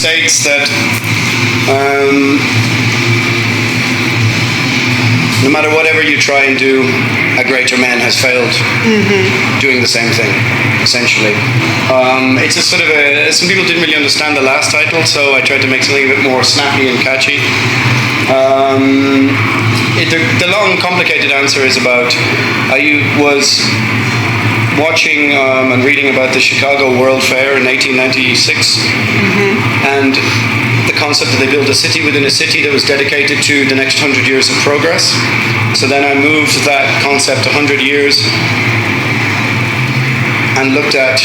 states that no matter whatever you try and do, a greater man has failed doing the same thing, essentially. It's a sort of some people didn't really understand the last title, so I tried to make something a bit more snappy and catchy. The long, complicated answer is about, I was watching and reading about the Chicago World Fair in 1896, and the concept that they built a city within a city that was dedicated to the next 100 years of progress. So then I moved that concept 100 years and looked at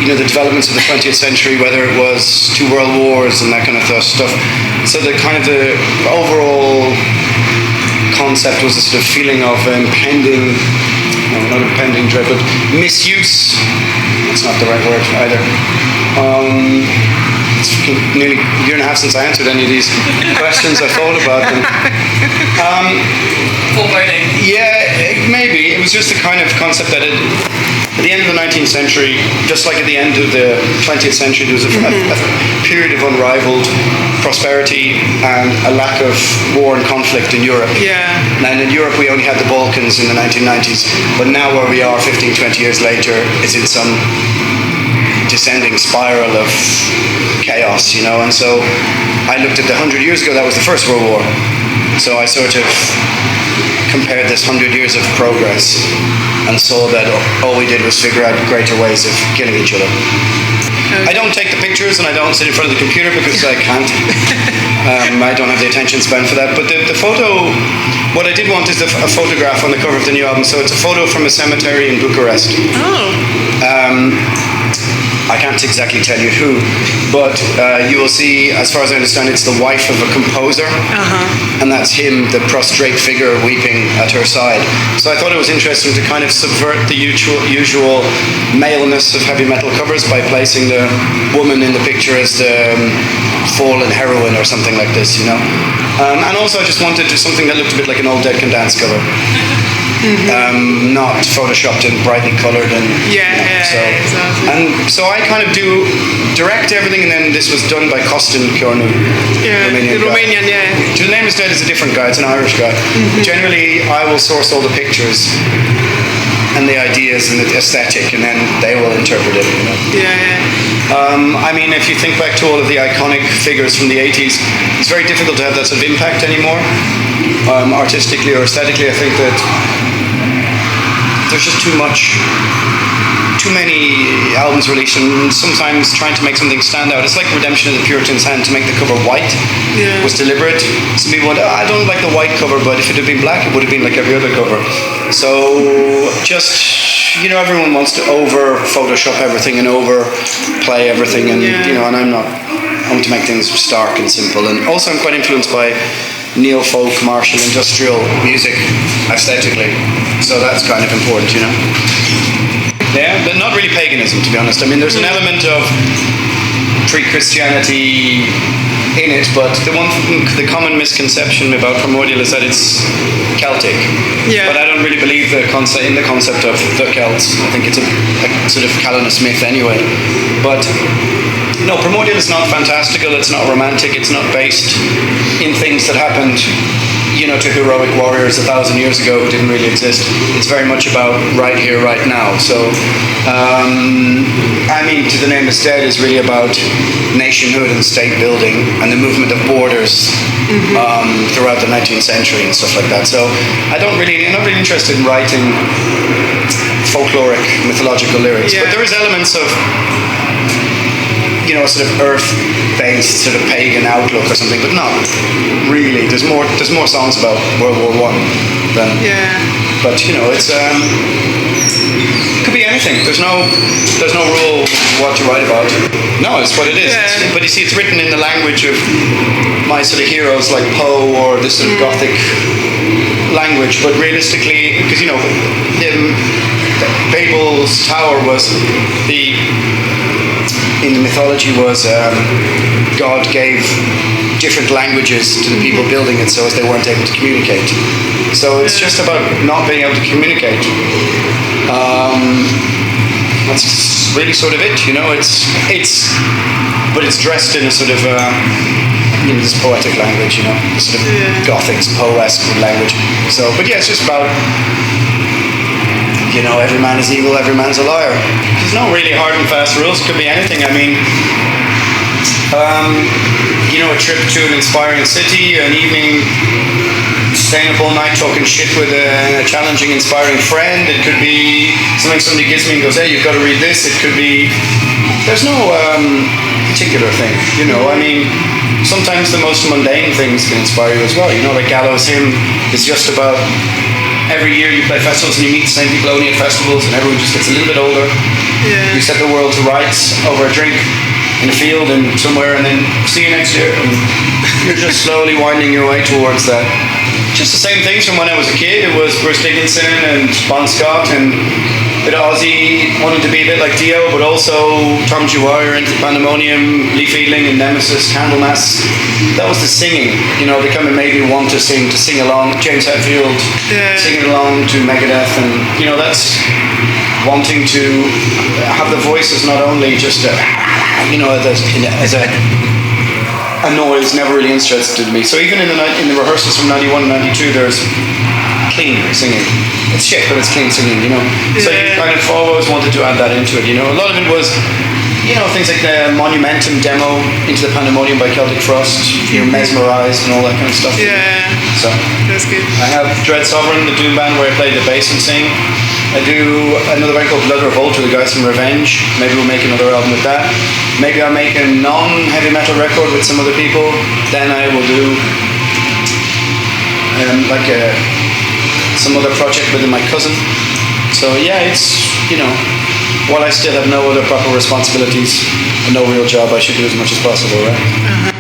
the developments of the 20th century, whether it was 2 world wars and that kind of stuff. So the overall concept was a sort of feeling of impending, not impending dread, but misuse. That's not the right word either. It's nearly a year and a half since I answered any of these questions. I thought about them. Yeah, maybe. It was just the kind of concept that at the end of the 19th century, just like at the end of the 20th century, there was a period of unrivaled prosperity and a lack of war and conflict in Europe. Yeah. And in Europe, we only had the Balkans in the 1990s. But now where we are 15, 20 years later, it's in some descending spiral of chaos, and so I looked at 100 years ago, that was the First World War. So I sort of compared this 100 years of progress and saw that all we did was figure out greater ways of killing each other. I don't take the pictures and I don't sit in front of the computer because I can't. I don't have the attention span for that. But the photo, what I did want is a photograph on the cover of the new album. So it's a photo from a cemetery in Bucharest. Oh. I can't exactly tell you who, but you will see, as far as I understand, it's the wife of a composer, and that's him, the prostrate figure weeping at her side. So I thought it was interesting to kind of subvert the usual maleness of heavy metal covers by placing the woman in the picture as the fallen heroine or something like this, And also I just wanted something that looked a bit like an old Dead Can Dance cover. Not photoshopped and brightly coloured and exactly. And so I kind of do direct everything, and then this was done by Costin, Chioreanu, Romanian. The Name is Dead is a different guy, it's an Irish guy. Generally, I will source all the pictures and the ideas and the aesthetic, and then they will interpret it. I mean, if you think back to all of the iconic figures from the 80s, it's very difficult to have that sort of impact anymore, artistically or aesthetically. I think that there's just too many albums released, and sometimes trying to make something stand out. It's like Redemption of the Puritan's Hand. To make the cover white was deliberate. Some people went, I don't like the white cover, but if it had been black, it would have been like every other cover. So just, everyone wants to over Photoshop everything and overplay everything, and and I'm not. I want to make things stark and simple, and also I'm quite influenced by neo-folk, martial, industrial music aesthetically, so that's kind of important, Yeah, but not really paganism, to be honest. I mean, there's an element of pre-Christianity in it, but the common misconception about Primordial is that it's Celtic. Yeah. But I don't really believe in the concept of the Celts. I think it's a sort of Calvinist myth anyway. But no, Primordial is not fantastical, it's not romantic, it's not based in things that happened, to heroic warriors 1,000 years ago who didn't really exist. It's very much about right here, right now. So, To the Name is Dead is really about nationhood and state building and the movement of borders throughout the 19th century and stuff like that. So I'm not really interested in writing folkloric, mythological lyrics, but there is elements of sort of earth-based, sort of pagan outlook or something, but not really. There's more songs about World War I than. Yeah. But it's it could be anything. There's no rule what to write about. No, it's what it is. Yeah. But you see, it's written in the language of my sort of heroes like Poe or this sort of Gothic language. But realistically, because Babel's Tower was in the mythology was God gave different languages to the people building it so as they weren't able to communicate. So it's just about not being able to communicate. That's really sort of it, It's but it's dressed in a sort of this poetic language, the sort of gothic, Poe-esque language. So, but yeah, it's just about every man is evil, every man's a liar. There's no really hard and fast rules. It could be anything. I mean, a trip to an inspiring city, an evening, staying up all night talking shit with a challenging, inspiring friend. It could be something somebody gives me and goes, hey, you've got to read this. It could be, there's no particular thing, I mean, sometimes the most mundane things can inspire you as well. Like Gallows Hymn is just about every year you play festivals and you meet the same people only at festivals and everyone just gets a little bit older. Yeah. You set the world to rights over a drink in a field and somewhere, and then see you next year. And you're just slowly winding your way towards that. Just the same things from when I was a kid. It was Bruce Dickinson and Bon Scott and a bit of Ozzy, wanting to be a bit like Dio, but also Tom Dwyer into Pandemonium, Leaf Ealing and Nemesis, Candlemass. That was the singing. They kind of made me want to sing along. James Hetfield singing along to Megadeth, and that's wanting to have the voice as not only just as a noise, never really interested me. So even in the rehearsals from 91 and 92, there's clean singing. It's shit, but it's clean singing, So you kind of always wanted to add that into it, A lot of it was, things like the Monumentum demo, Into the Pandemonium by Celtic Frost, Mesmerized and all that kind of stuff. Yeah. So that's good. I have Dread Sovereign, the doom band where I play the bass and sing. I do another band called Blood Revolt with the guys from Revenge. Maybe we'll make another album with that. Maybe I'll make a non-heavy metal record with some other people. Then I will do some other project with my cousin. So yeah, it's, while I still have no other proper responsibilities and no real job, I should do as much as possible, right?